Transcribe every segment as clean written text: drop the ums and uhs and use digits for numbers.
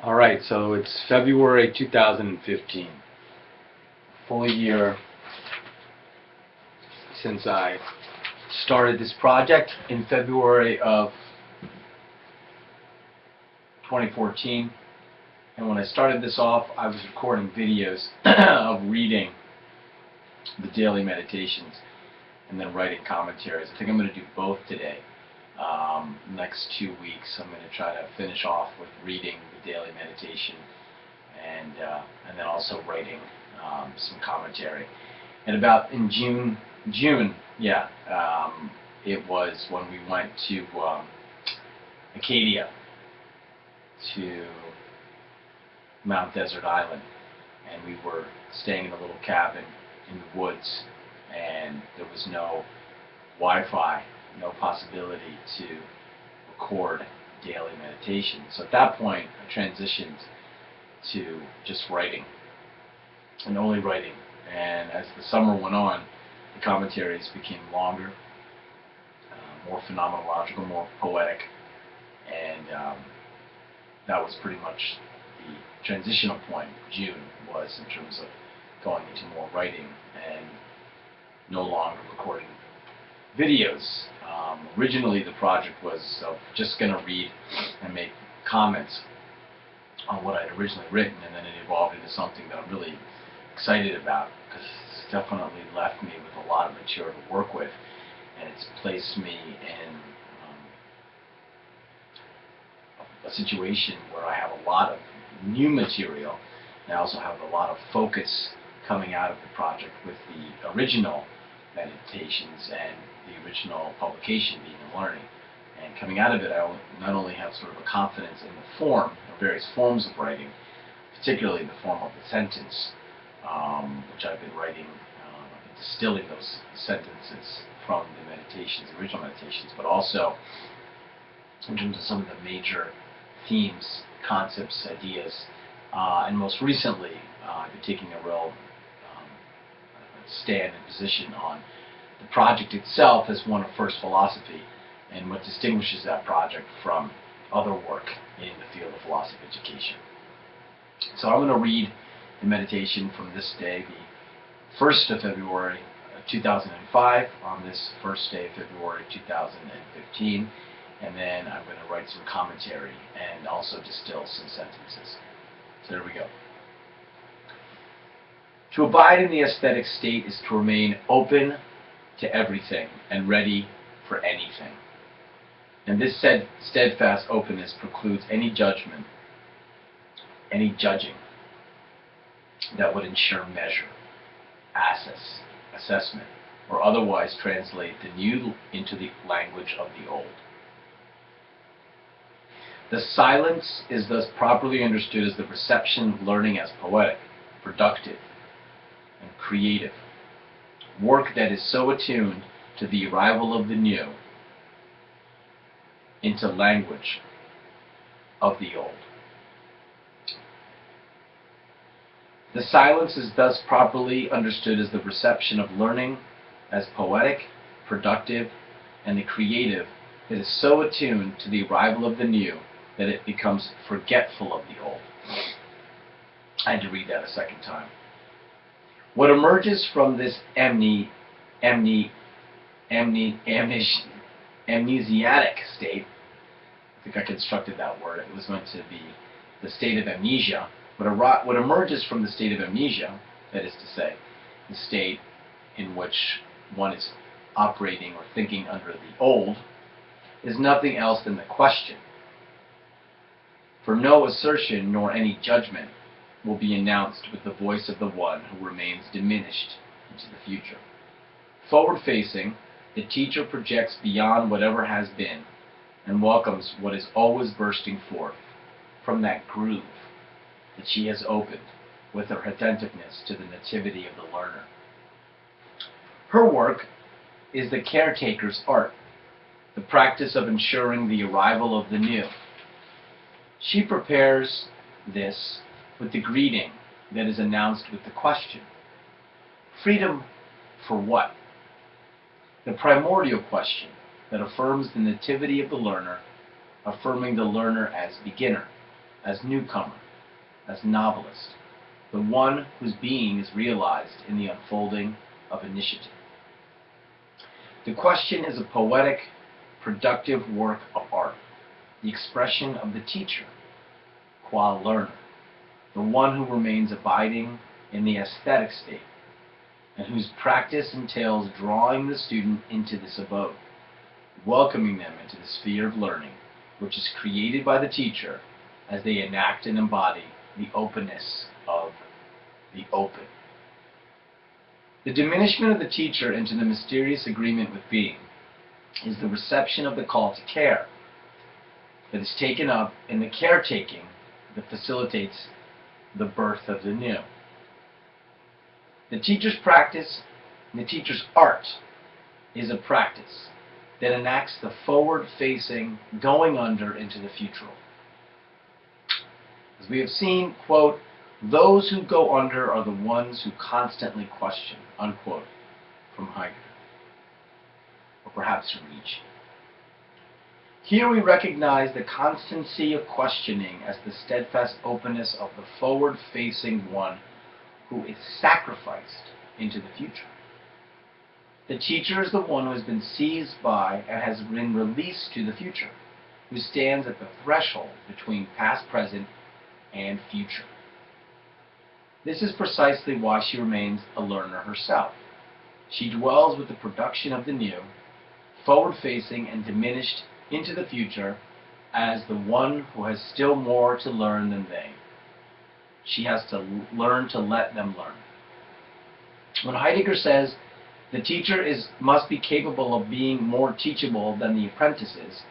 All right, so it's February 2015. Full year since I started this project in February of 2014. And when I started this off, I was recording videos of reading the daily meditations and then writing commentaries. I think I'm going to do both today. Next 2 weeks, I'm going to try to finish off with reading the daily meditation and then also writing some commentary. And about in June, it was when we went to Acadia, to Mount Desert Island, and we were staying in a little cabin in the woods, and there was no Wi-Fi, no possibility to record daily meditation. So at that point, I transitioned to just writing, and only writing. And as the summer went on, the commentaries became longer, more phenomenological, more poetic, and that was pretty much the transitional point. June was in terms of going into more writing and no longer recording videos. Originally, the project was just going to read and make comments on what I'd originally written, and then it evolved into something that I'm really excited about, because it's definitely left me with a lot of material to work with, and it's placed me in a situation where I have a lot of new material, and I also have a lot of focus coming out of the project with the original meditations and the original publication being in learning. And coming out of it, I not only have sort of a confidence in the form, the various forms of writing, particularly the form of the sentence, which I've been writing, distilling those sentences from the meditations, the original meditations, but also in terms of some of the major themes, concepts, ideas, and most recently, I've been taking a real stand and position on the project itself as one of first philosophy, and what distinguishes that project from other work in the field of philosophy education. So I'm going to read the meditation from this day, the 1st of February 2005, on this first day of February 2015, and then I'm going to write some commentary and also distill some sentences. So there we go. To abide in the aesthetic state is to remain open to everything and ready for anything. And this steadfast openness precludes any judgment, any judging that would ensure measure, assessment, or otherwise translate the new into the language of the old. The silence is thus properly understood as the reception of learning as poetic, productive, and creative, work that is so attuned to the arrival of the new into language of the old. The silence is thus properly understood as the reception of learning as poetic, productive, and the creative that is so attuned to the arrival of the new that it becomes forgetful of the old. I had to read that a second time. What emerges from this amnesiatic state, I think I constructed that word, it was meant to be the state of amnesia. What emerges from the state of amnesia, that is to say, the state in which one is operating or thinking under the old, is nothing else than the question. For no assertion nor any judgment will be announced with the voice of the one who remains diminished into the future. Forward-facing, the teacher projects beyond whatever has been and welcomes what is always bursting forth from that groove that she has opened with her attentiveness to the nativity of the learner. Her work is the caretaker's art, the practice of ensuring the arrival of the new. She prepares this with the greeting that is announced with the question. Freedom for what? The primordial question that affirms the nativity of the learner, affirming the learner as beginner, as newcomer, as novelist, the one whose being is realized in the unfolding of initiative. The question is a poetic, productive work of art, the expression of the teacher, qua learner, the one who remains abiding in the aesthetic state, and whose practice entails drawing the student into this abode, welcoming them into the sphere of learning, which is created by the teacher as they enact and embody the openness of the open. The diminishment of the teacher into the mysterious agreement with being is the reception of the call to care that is taken up in the caretaking that facilitates the birth of the new. The teacher's practice and the teacher's art is a practice that enacts the forward-facing going under into the future. As we have seen, quote, those who go under are the ones who constantly question, unquote, from Heidegger, or perhaps from Nietzsche. Here we recognize the constancy of questioning as the steadfast openness of the forward-facing one who is sacrificed into the future. The teacher is the one who has been seized by and has been released to the future, who stands at the threshold between past, present, and future. This is precisely why she remains a learner herself. She dwells with the production of the new, forward-facing and diminished into the future as the one who has still more to learn than they. She has to learn to let them learn. When Heidegger says the teacher must be capable of being more teachable than the apprentices,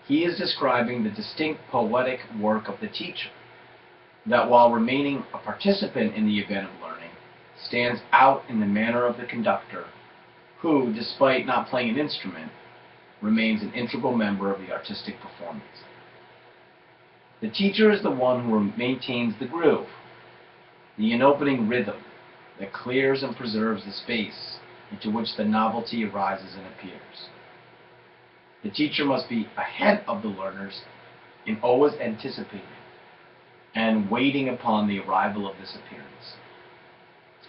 he is describing the distinct poetic work of the teacher, that while remaining a participant in the event of learning, stands out in the manner of the conductor, who, despite not playing an instrument, remains an integral member of the artistic performance. The teacher is the one who maintains the groove, the enopening rhythm that clears and preserves the space into which the novelty arises and appears. The teacher must be ahead of the learners in always anticipating and waiting upon the arrival of this appearance.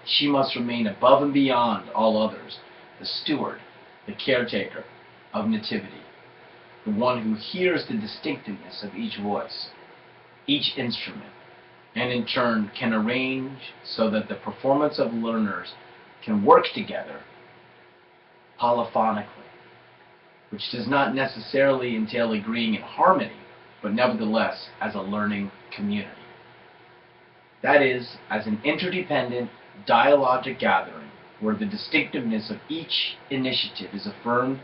She must remain above and beyond all others, the steward, the caretaker of nativity, the one who hears the distinctiveness of each voice, each instrument, and in turn can arrange so that the performance of learners can work together polyphonically, which does not necessarily entail agreeing in harmony, but nevertheless as a learning community. That is, as an interdependent, dialogic gathering, where the distinctiveness of each initiative is affirmed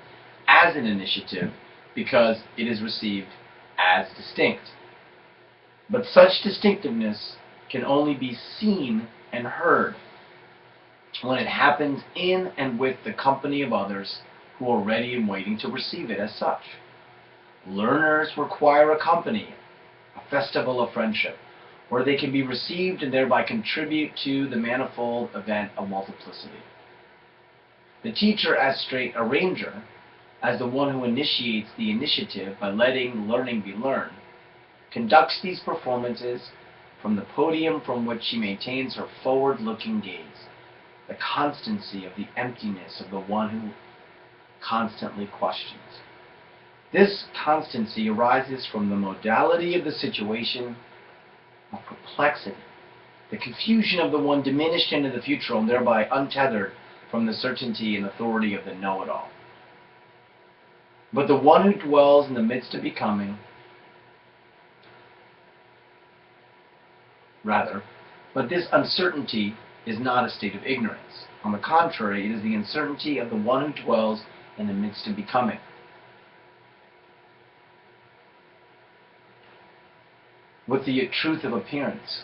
as an initiative because it is received as distinct. But such distinctiveness can only be seen and heard when it happens in and with the company of others who are ready and waiting to receive it as such. Learners require a company, a festival of friendship, where they can be received and thereby contribute to the manifold event of multiplicity. The teacher as straight arranger, as the one who initiates the initiative by letting learning be learned, conducts these performances from the podium from which she maintains her forward-looking gaze, the constancy of the emptiness of the one who constantly questions. This constancy arises from the modality of the situation of perplexity, the confusion of the one diminished into the future and thereby untethered from the certainty and authority of the know-it-all. But the one who dwells in the midst of becoming, but this uncertainty is not a state of ignorance. On the contrary, it is the uncertainty of the one who dwells in the midst of becoming. With the truth of appearance,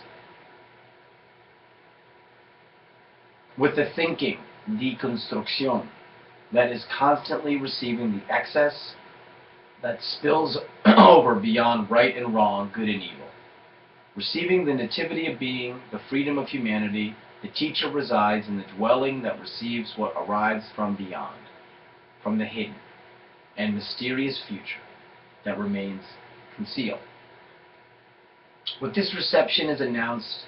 with the thinking, deconstruction, that is constantly receiving the excess that spills over beyond right and wrong, good and evil. Receiving the nativity of being, the freedom of humanity, the teacher resides in the dwelling that receives what arrives from beyond, from the hidden and mysterious future that remains concealed. With this reception is announced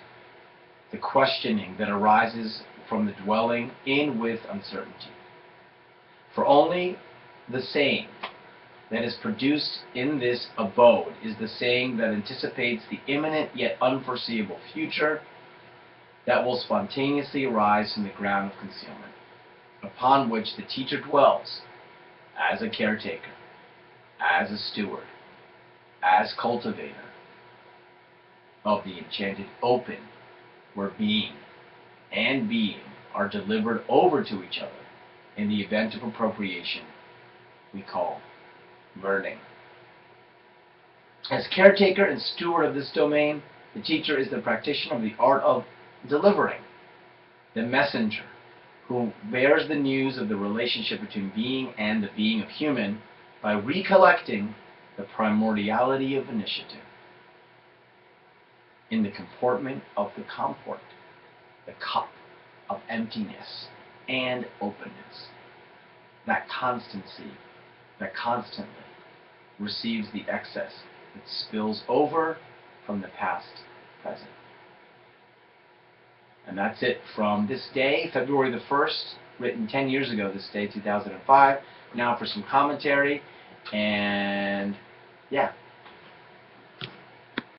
the questioning that arises from the dwelling in with uncertainty. For only the saying that is produced in this abode is the saying that anticipates the imminent yet unforeseeable future that will spontaneously arise from the ground of concealment, upon which the teacher dwells as a caretaker, as a steward, as cultivator of the enchanted open, where being and being are delivered over to each other in the event of appropriation we call learning. As caretaker and steward of this domain, the teacher is the practitioner of the art of delivering, the messenger who bears the news of the relationship between being and the being of human by recollecting the primordiality of initiative in the comportment of the comport, the cup of emptiness and openness, that constancy that constantly receives the excess that spills over from the past present. And that's it from this day, February the 1st, written 10 years ago this day, 2005. Now for some commentary, and yeah.